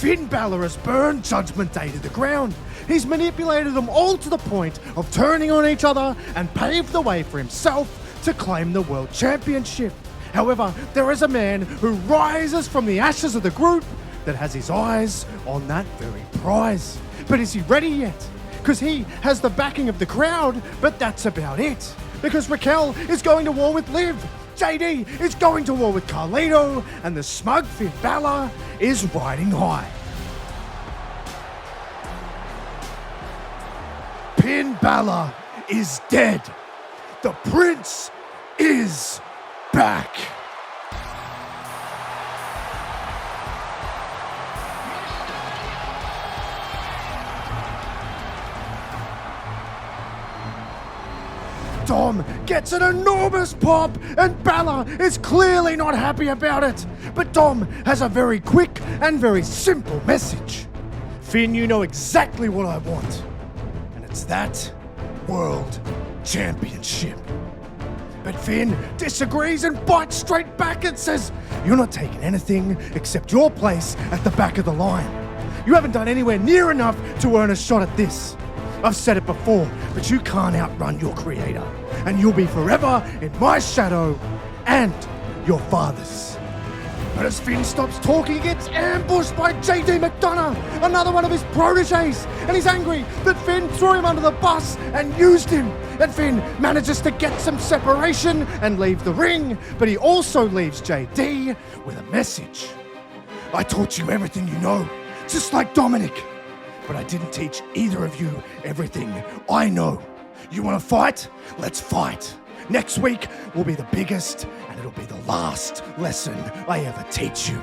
Finn Balor has burned Judgment Day to the ground. He's manipulated them all to the point of turning on each other and paved the way for himself to claim the World Championship. However, there is a man who rises from the ashes of the group that has his eyes on that very prize. But is he ready yet? Because he has the backing of the crowd, but that's about it. Because Raquel is going to war with Liv, JD is going to war with Carlito, and the smug Finn Balor is riding high. Finn Balor is dead. The Prince is back. Dom gets an enormous pop, and Balor is clearly not happy about it. But Dom has a very quick and very simple message. Finn, you know exactly what I want, and it's that World Championship. But Finn disagrees and bites straight back and says, you're not taking anything except your place at the back of the line. You haven't done anywhere near enough to earn a shot at this. I've said it before, but you can't outrun your creator, and you'll be forever in my shadow and your father's. But as Finn stops talking, he gets ambushed by JD McDonough, another one of his proteges, and he's angry that Finn threw him under the bus and used him. And Finn manages to get some separation and leave the ring, but he also leaves JD with a message. I taught you everything you know, just like Dominic. But I didn't teach either of you everything I know. You want to fight? Let's fight. Next week will be the biggest, and it'll be the last lesson I ever teach you.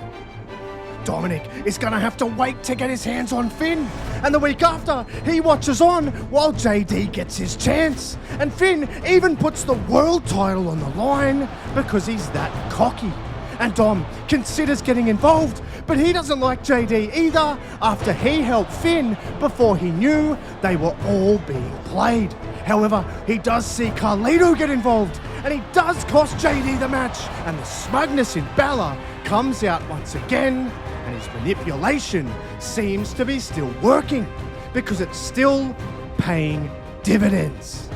Dominic is going to have to wait to get his hands on Finn. And the week after, he watches on while JD gets his chance. And Finn even puts the world title on the line because he's that cocky. And Dom considers getting involved, but he doesn't like JD either after he helped Finn before he knew they were all being played. However, he does see Carlito get involved, and he does cost JD the match, and the smugness in Balor comes out once again, and his manipulation seems to be still working because it's still paying dividends.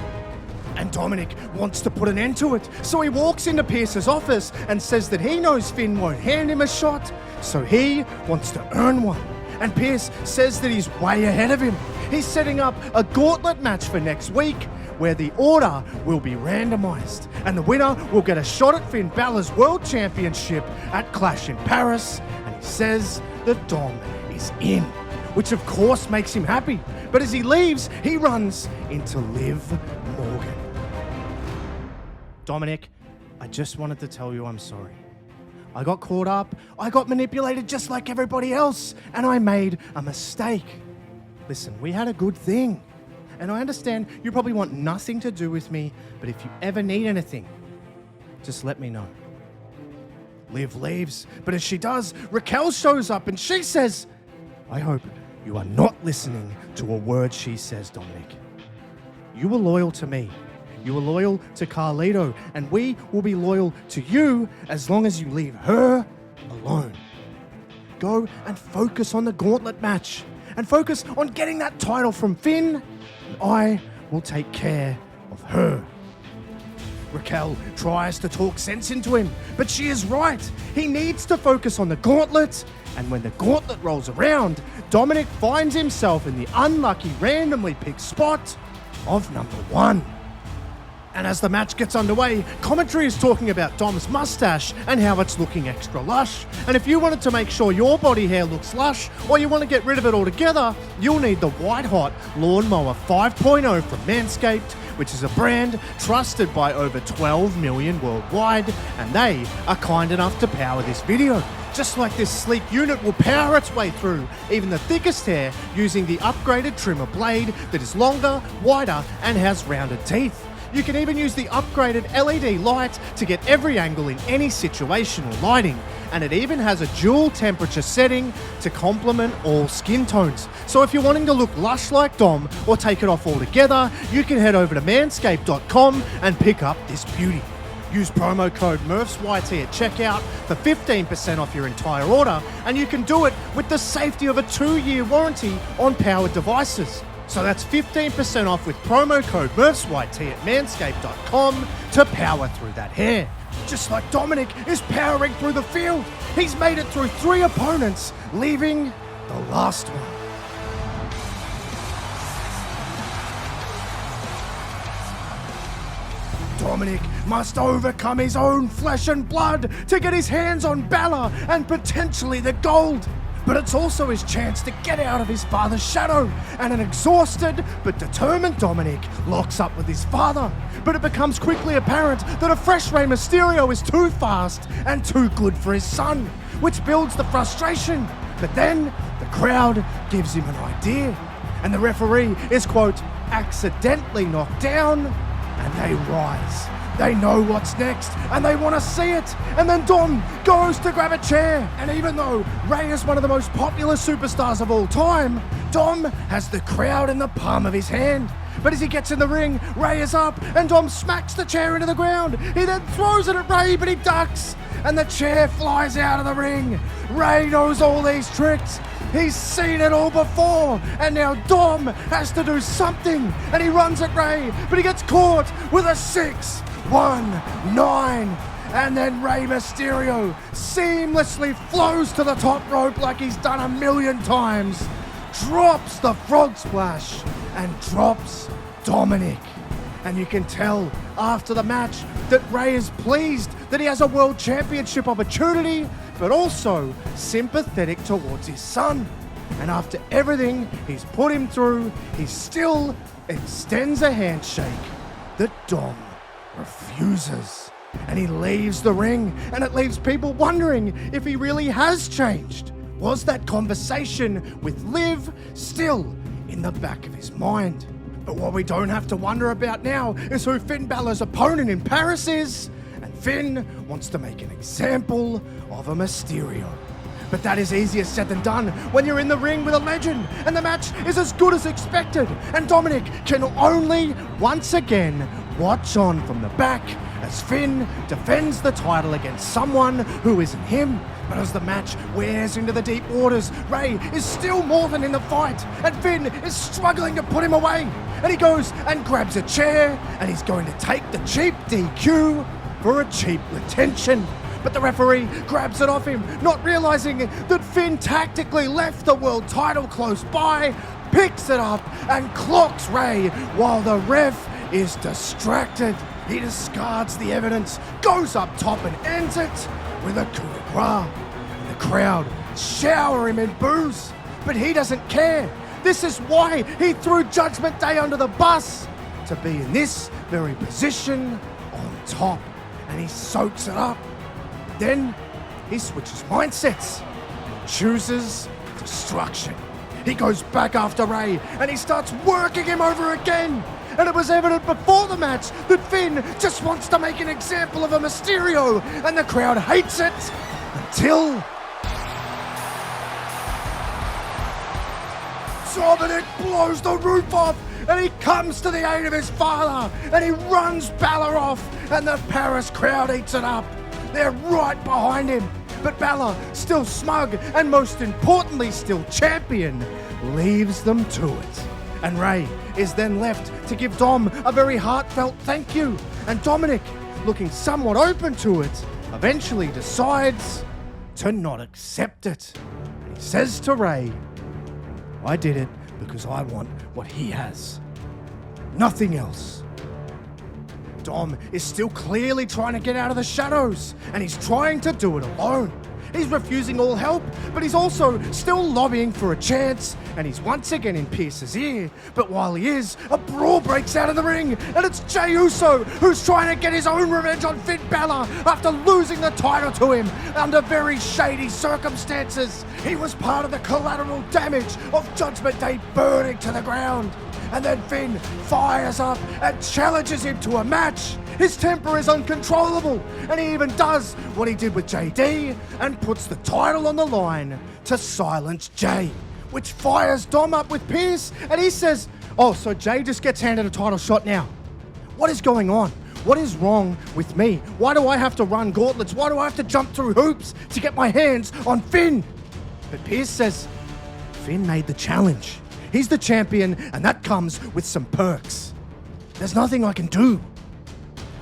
And Dominic wants to put an end to it, so he walks into Pierce's office and says that he knows Finn won't hand him a shot, so he wants to earn one. And Pierce says that he's way ahead of him. He's setting up a gauntlet match for next week where the order will be randomized, and the winner will get a shot at Finn Balor's World Championship at Clash in Paris, and he says that Dom is in, which of course makes him happy. But as he leaves, he runs into Liv Morgan. Dominic, I just wanted to tell you I'm sorry. I got caught up, I got manipulated just like everybody else, and I made a mistake. Listen, we had a good thing, and I understand you probably want nothing to do with me, but if you ever need anything, just let me know. Liv leaves, but as she does, Raquel shows up and she says, I hope you are not listening to a word she says, Dominic. You were loyal to me. You were loyal to Carlito, and we will be loyal to you as long as you leave her alone. Go and focus on the gauntlet match, and focus on getting that title from Finn, and I will take care of her. Raquel tries to talk sense into him, but she is right. He needs to focus on the gauntlet, and when the gauntlet rolls around, Dominic finds himself in the unlucky randomly picked spot of number 1. And as the match gets underway, commentary is talking about Dom's mustache and how it's looking extra lush. And if you wanted to make sure your body hair looks lush, or you want to get rid of it altogether, you'll need the White Hot Lawnmower 5.0 from Manscaped, which is a brand trusted by over 12 million worldwide, and they are kind enough to power this video. Just like this sleek unit will power its way through even the thickest hair using the upgraded trimmer blade that is longer, wider, and has rounded teeth. You can even use the upgraded LED light to get every angle in any situation or lighting, and it even has a dual temperature setting to complement all skin tones. So if you're wanting to look lush like Dom or take it off altogether, you can head over to manscaped.com and pick up this beauty. Use promo code MurfsYT at checkout for 15% off your entire order, and you can do it with the safety of a 2-year warranty on powered devices. So that's 15% off with promo code MurfsYT at manscaped.com to power through that hair. Just like Dominic is powering through the field, he's made it through 3 opponents, leaving the last one. Dominic must overcome his own flesh and blood to get his hands on Balor and potentially the gold. But it's also his chance to get out of his father's shadow, and an exhausted but determined Dominic locks up with his father. But it becomes quickly apparent that a fresh Rey Mysterio is too fast and too good for his son, which builds the frustration. But then the crowd gives him an idea, and the referee is, quote, accidentally knocked down, and they rise. They know what's next, and they want to see it. And then Dom goes to grab a chair. And even though Rey is one of the most popular superstars of all time, Dom has the crowd in the palm of his hand. But as he gets in the ring, Rey is up, and Dom smacks the chair into the ground. He then throws it at Rey, but he ducks, and the chair flies out of the ring. Rey knows all these tricks. He's seen it all before, and now Dom has to do something, and he runs at Rey, but he gets caught with a 6-1-9, and then Rey Mysterio seamlessly flows to the top rope like he's done 1,000,000 times, drops the frog splash, and drops Dominic. And you can tell after the match that Rey is pleased that he has a world championship opportunity, but also sympathetic towards his son. And after everything he's put him through, he still extends a handshake that Dom refuses. And he leaves the ring, and it leaves people wondering if he really has changed. Was that conversation with Liv still in the back of his mind? But what we don't have to wonder about now is who Finn Balor's opponent in Paris is. And Finn wants to make an example of a Mysterio. But that is easier said than done when you're in the ring with a legend, and the match is as good as expected. And Dominic can only, once again, watch on from the back as Finn defends the title against someone who isn't him. But as the match wears into the deep waters, Rey is still more than in the fight, and Finn is struggling to put him away. And he goes and grabs a chair, and he's going to take the cheap DQ for a cheap retention. But the referee grabs it off him, not realizing that Finn tactically left the world title close by, picks it up, and clocks Rey while the ref is distracted. He discards the evidence, goes up top and ends it with a coup de grace. The crowd shower him in boos, but he doesn't care. This is why he threw Judgment Day under the bus, to be in this very position on top, and he soaks it up. Then he switches mindsets and chooses destruction. He goes back after Rey, and he starts working him over again. And it was evident before the match that Finn just wants to make an example of a Mysterio, and the crowd hates it until Dominic blows the roof off, and he comes to the aid of his father, and he runs Balor off, and the Paris crowd eats it up. They're right behind him, but Balor, still smug and most importantly still champion, leaves them to it. And Rey is then left to give Dom a very heartfelt thank you, and Dominic, looking somewhat open to it, eventually decides to not accept it. He says to Rey, "I did it because I want what he has. Nothing else." Dom is still clearly trying to get out of the shadows, and he's trying to do it alone. He's refusing all help, but he's also still lobbying for a chance, and he's once again in Pierce's ear. But while he is, a brawl breaks out in the ring, and it's Jey Uso who's trying to get his own revenge on Finn Balor after losing the title to him under very shady circumstances. He was part of the collateral damage of Judgment Day burning to the ground. And then Finn fires up and challenges him to a match. His temper is uncontrollable, and he even does what he did with JD and puts the title on the line to silence Jey, which fires Dom up with Pierce, and he says, "Oh, so Jey just gets handed a title shot now. What is going on? What is wrong with me? Why do I have to run gauntlets? Why do I have to jump through hoops to get my hands on Finn? But Pierce says, Finn made the challenge. He's the champion, and that comes with some perks. There's nothing I can do.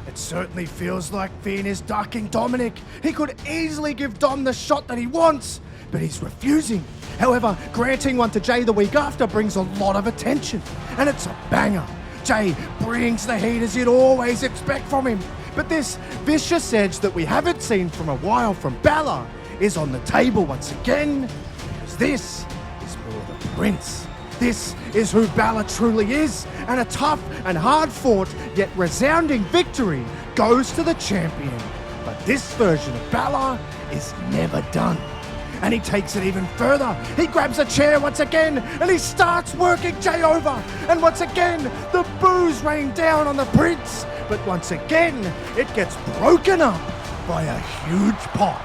It certainly feels like Finn is ducking Dominic. He could easily give Dom the shot that he wants, but he's refusing. However, granting one to Jay the week after brings a lot of attention, and it's a banger. Jay brings the heat as you'd always expect from him. But this vicious edge that we haven't seen from a while from Balor is on the table once again, because this is more the Prince. This is who Balor truly is, and a tough and hard-fought yet resounding victory goes to the champion. But this version of Balor is never done. And he takes it even further. He grabs a chair once again, and he starts working Jay over. And once again, the boos rain down on the Prince. But once again, it gets broken up by a huge pop.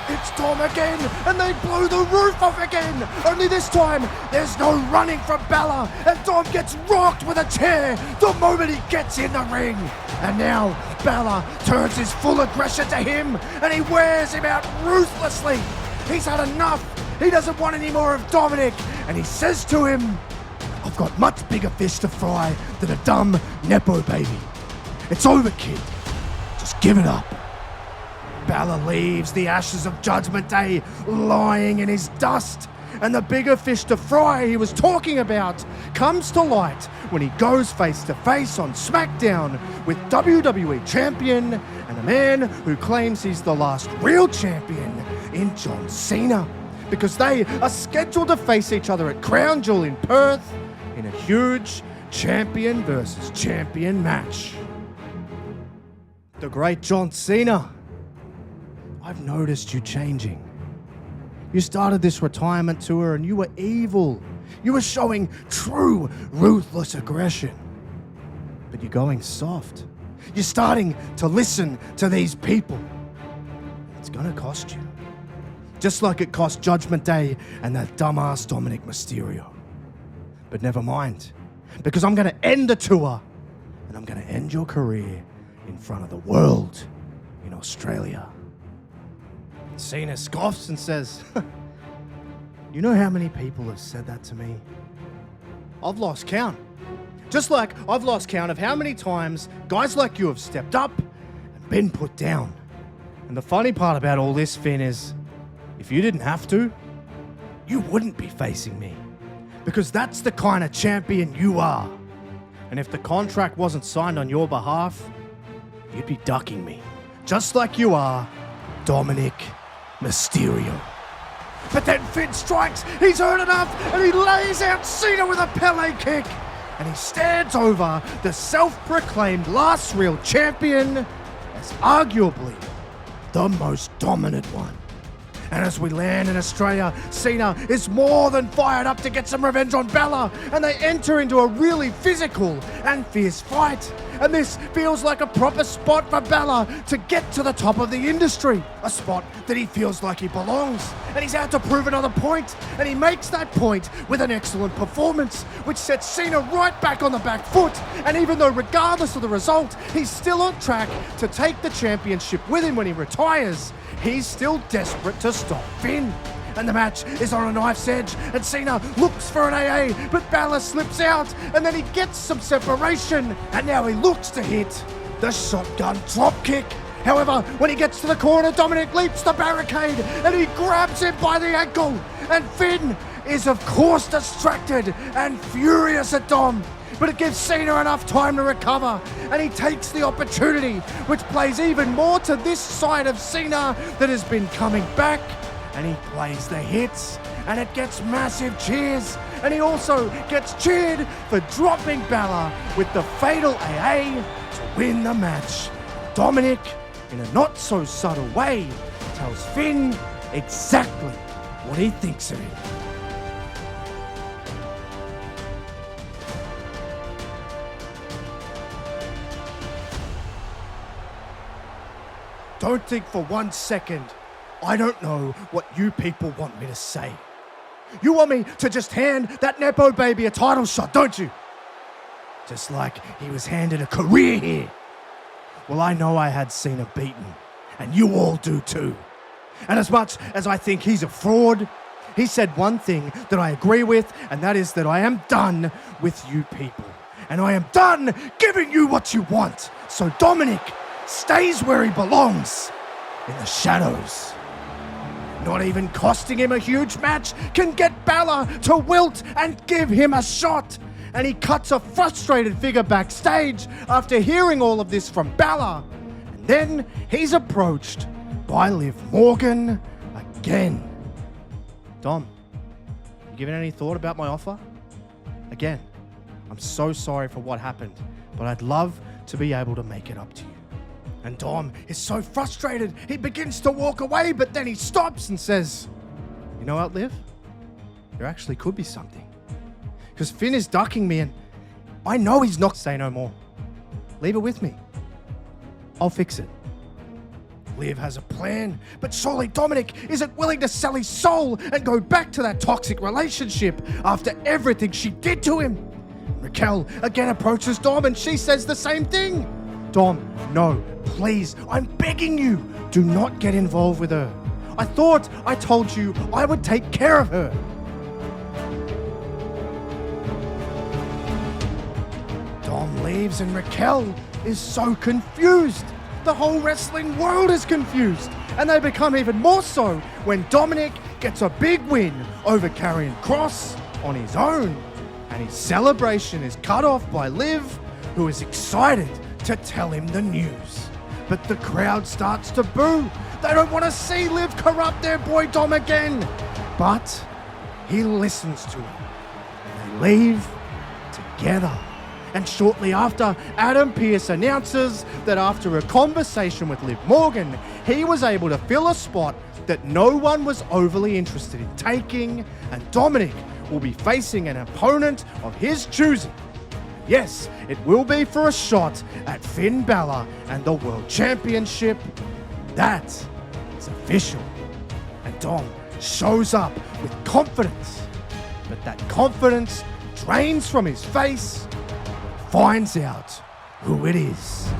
It's Dom again, and they blow the roof off again. Only this time, there's no running from Balor, and Dom gets rocked with a chair the moment he gets in the ring. And now, Balor turns his full aggression to him, and he wears him out ruthlessly. He's had enough. He doesn't want any more of Dominic, and he says to him, I've got much bigger fish to fry than a dumb Nepo baby. It's over, kid. Just give it up. Balor leaves the ashes of Judgment Day lying in his dust, and the bigger fish to fry he was talking about comes to light when he goes face to face on SmackDown with WWE Champion and a man who claims he's the last real champion in John Cena, because they are scheduled to face each other at Crown Jewel in Perth in a huge champion versus champion match. The great John Cena, I've noticed you changing. You started this retirement tour and you were evil. You were showing true ruthless aggression. But you're going soft. You're starting to listen to these people. It's gonna cost you. Just like it cost Judgment Day and that dumbass Dominic Mysterio. But never mind, because I'm gonna end the tour and I'm gonna end your career in front of the world in Australia. Cena scoffs and says, you know how many people have said that to me? I've lost count. Just like I've lost count of how many times guys like you have stepped up and been put down. And the funny part about all this, Finn, is if you didn't have to, you wouldn't be facing me. Because that's the kind of champion you are. And if the contract wasn't signed on your behalf, you'd be ducking me. Just like you are, Dominic Mysterio. But then Finn strikes, he's heard enough, and he lays out Cena with a Pele kick. And he stands over the self-proclaimed last real champion as arguably the most dominant one. And as we land in Australia, Cena is more than fired up to get some revenge on Balor, and they enter into a really physical and fierce fight. And this feels like a proper spot for Balor to get to the top of the industry. A spot that he feels like he belongs. And he's out to prove another point, and he makes that point with an excellent performance, which sets Cena right back on the back foot. And even though regardless of the result, he's still on track to take the championship with him when he retires, he's still desperate to stop Finn. And the match is on a knife's edge, and Cena looks for an AA, but Balor slips out, and then he gets some separation, and now he looks to hit the shotgun dropkick. However, when he gets to the corner, Dominic leaps the barricade, and he grabs him by the ankle, and Finn is of course distracted and furious at Dom. But it gives Cena enough time to recover, and he takes the opportunity, which plays even more to this side of Cena that has been coming back, and he plays the hits, and it gets massive cheers, and he also gets cheered for dropping Balor with the fatal AA to win the match. Dominic, in a not so subtle way, tells Finn exactly what he thinks of him. Don't think for 1 second I don't know what you people want me to say. You want me to just hand that Nepo baby a title shot, don't you? Just like he was handed a career here. Well, I know I had Cena beaten, and you all do too. And as much as I think he's a fraud, he said one thing that I agree with, and that is that I am done with you people. And I am done giving you what you want. So Dominic stays where he belongs, in the shadows. Not even costing him a huge match can get Balor to wilt and give him a shot. And he cuts a frustrated figure backstage after hearing all of this from Balor. And then he's approached by Liv Morgan again. Dom, you given any thought about my offer? Again, I'm so sorry for what happened, but I'd love to be able to make it up to you. And Dom is so frustrated, he begins to walk away, but then he stops and says, you know what, Liv? There actually could be something. Because Finn is ducking me and I know he's not. Say no more. Leave it with me. I'll fix it. Liv has a plan, but surely Dominic isn't willing to sell his soul and go back to that toxic relationship after everything she did to him. Raquel again approaches Dom and she says the same thing. Dom, no, please, I'm begging you, do not get involved with her. I thought I told you I would take care of her. Dom leaves and Raquel is so confused. The whole wrestling world is confused. And they become even more so when Dominic gets a big win over Karrion Kross on his own. And his celebration is cut off by Liv, who is excited to tell him the news. But the crowd starts to boo. They don't want to see Liv corrupt their boy Dom again. But he listens to him. And they leave together. And shortly after, Adam Pearce announces that after a conversation with Liv Morgan, he was able to fill a spot that no one was overly interested in taking, and Dominic will be facing an opponent of his choosing. Yes, it will be for a shot at Finn Balor and the World Championship. That is official. And Dom shows up with confidence, but that confidence drains from his face. Finds out who it is.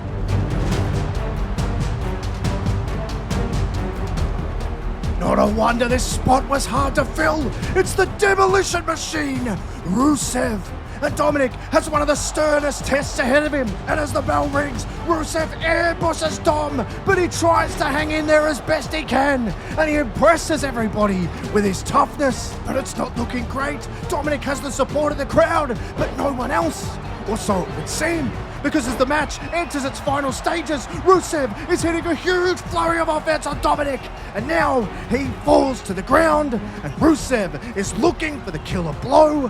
Not a wonder this spot was hard to fill. It's the Demolition Machine, Rusev. And Dominic has one of the sternest tests ahead of him. And as the bell rings, Rusev ambushes Dom, but he tries to hang in there as best he can. And he impresses everybody with his toughness. But it's not looking great. Dominic has the support of the crowd, but no one else. Or so it would seem, because as the match enters its final stages, Rusev is hitting a huge flurry of offense on Dominic, and now he falls to the ground, and Rusev is looking for the killer blow,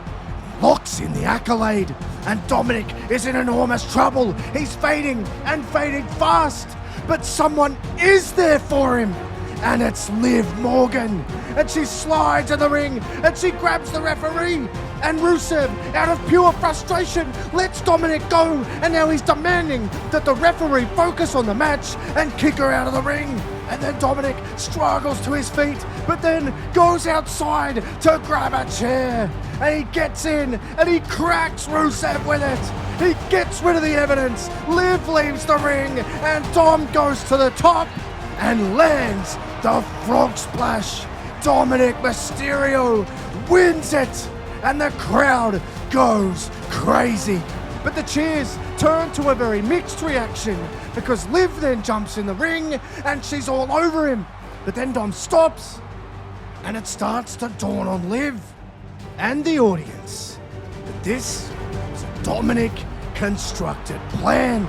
locks in the accolade, and Dominic is in enormous trouble. He's fading, and fading fast, but someone is there for him. And it's Liv Morgan. And she slides in the ring and she grabs the referee. And Rusev, out of pure frustration, lets Dominic go. And now he's demanding that the referee focus on the match and kick her out of the ring. And then Dominic struggles to his feet, but then goes outside to grab a chair. And he gets in and he cracks Rusev with it. He gets rid of the evidence. Liv leaves the ring and Dom goes to the top and lands the frog splash. Dominic Mysterio wins it, and the crowd goes crazy. But the cheers turn to a very mixed reaction because Liv then jumps in the ring and she's all over him. But then Dom stops, and it starts to dawn on Liv and the audience that this was a Dominic constructed plan.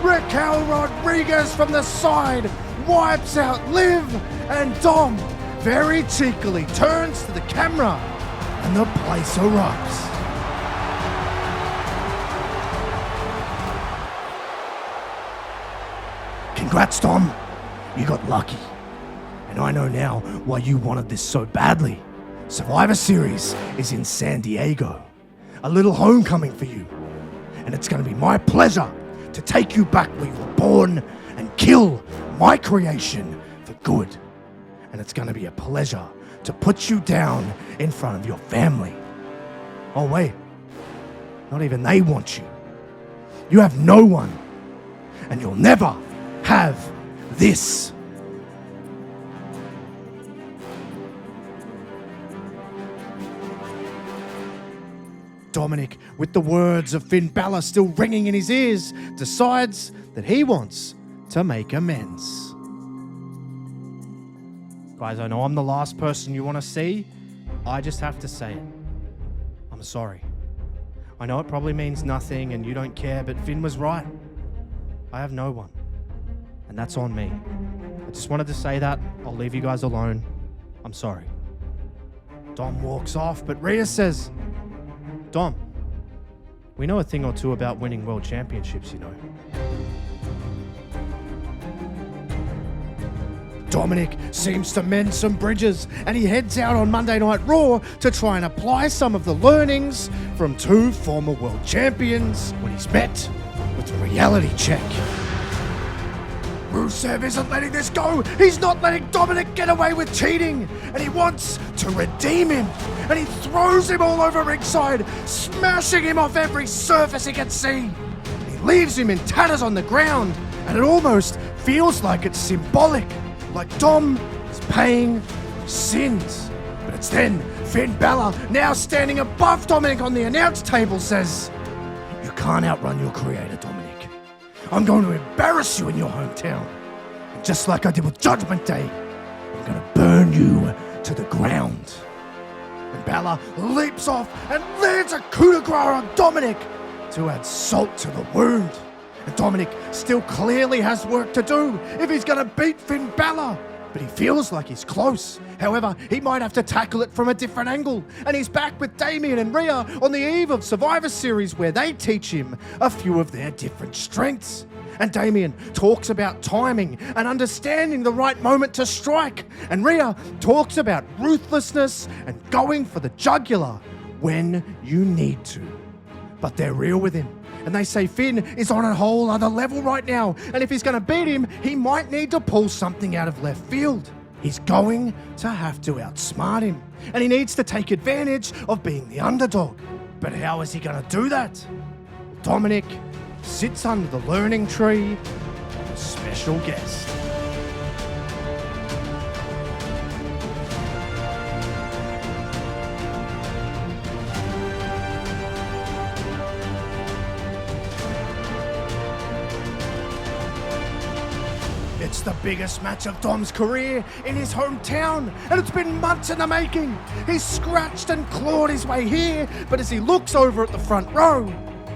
Raquel Rodriguez from the side wipes out Liv, and Dom very cheekily turns to the camera and the place erupts. Congrats, Dom. You got lucky. And I know now why you wanted this so badly. Survivor Series is in San Diego. A little homecoming for you. And it's going to be my pleasure to take you back where you were born and kill my creation for good. And it's going to be a pleasure to put you down in front of your family. Oh wait, not even they want you. You have no one, and you'll never have this. Dominic, with the words of Finn Balor still ringing in his ears, decides that he wants to make amends. Guys, I know I'm the last person you want to see. I just have to say it. I'm sorry. I know it probably means nothing and you don't care, but Finn was right. I have no one. And that's on me. I just wanted to say that. I'll leave you guys alone. I'm sorry. Dom walks off, but Rhea says, Dom, we know a thing or two about winning world championships, you know. Dominic seems to mend some bridges, and he heads out on Monday Night Raw to try and apply some of the learnings from two former world champions when he's met with a reality check. Rusev isn't letting this go. He's not letting Dominic get away with cheating, and he wants to redeem him. And he throws him all over ringside, smashing him off every surface he can see. He leaves him in tatters on the ground, and it almost feels like it's symbolic, like Dom is paying sins. But it's then Finn Balor, now standing above Dominic on the announce table, says, "You can't outrun your creator, Dominic. I'm going to embarrass you in your hometown. And just like I did with Judgment Day, I'm going to burn you to the ground." And Balor leaps off and lands a coup de grace on Dominic to add salt to the wound. And Dominic still clearly has work to do if he's going to beat Finn Balor. But he feels like he's close. However, he might have to tackle it from a different angle. And he's back with Damian and Rhea on the eve of Survivor Series, where they teach him a few of their different strengths. And Damian talks about timing and understanding the right moment to strike. And Rhea talks about ruthlessness and going for the jugular when you need to. But they're real with him. And they say Finn is on a whole other level right now. And if he's going to beat him, he might need to pull something out of left field. He's going to have to outsmart him. And he needs to take advantage of being the underdog. But how is he going to do that? Dominic sits under the learning tree of a special guest. It's the biggest match of Dom's career in his hometown, and it's been months in the making. He's scratched and clawed his way here, but as he looks over at the front row,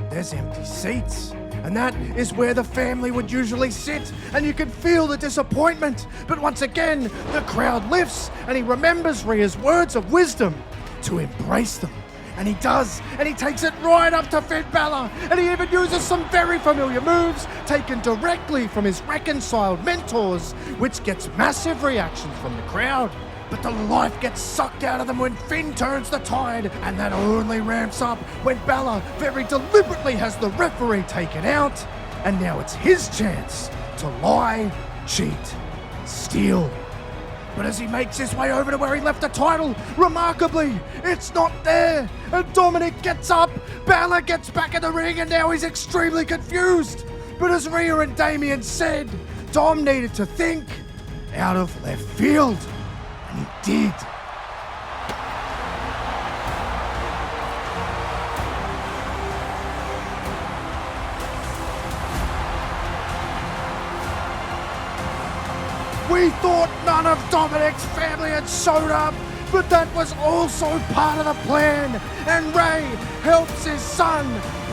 there's empty seats. And that is where the family would usually sit, and you can feel the disappointment. But once again, the crowd lifts, and he remembers Rhea's words of wisdom to embrace them. And he does, and he takes it right up to Finn Balor, and he even uses some very familiar moves taken directly from his reconciled mentors, which gets massive reactions from the crowd. But the life gets sucked out of them when Finn turns the tide, and that only ramps up when Balor very deliberately has the referee taken out, and now it's his chance to lie, cheat, steal. But as he makes his way over to where he left the title, remarkably, it's not there. And Dominic gets up, Balor gets back in the ring, and now he's extremely confused. But as Rhea and Damian said, Dom needed to think out of left field. And he did. We thought none of Dominic's family had showed up, but that was also part of the plan. And Ray helps his son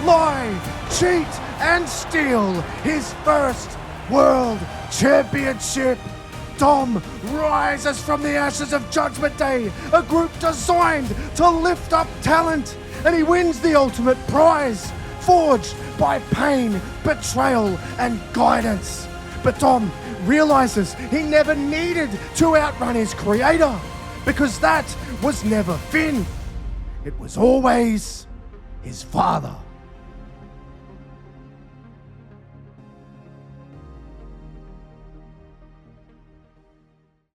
lie, cheat, and steal his first world championship. Dom rises from the ashes of Judgment Day, a group designed to lift up talent, and he wins the ultimate prize, forged by pain, betrayal, and guidance. But Dom realizes he never needed to outrun his creator, because that was never Finn. It was always his father.